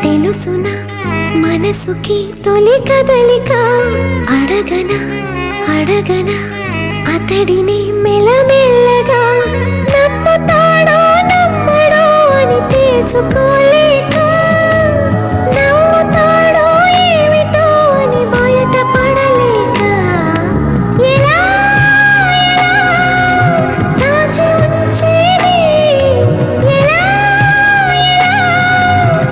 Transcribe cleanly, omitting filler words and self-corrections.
తెలుసునా మనసుకి తొలి కదలిక అడగనా అడగనా అతడిని మెల్లమెల్లగా నమ్ముతాడో నమ్మడో అని తెలుసుకో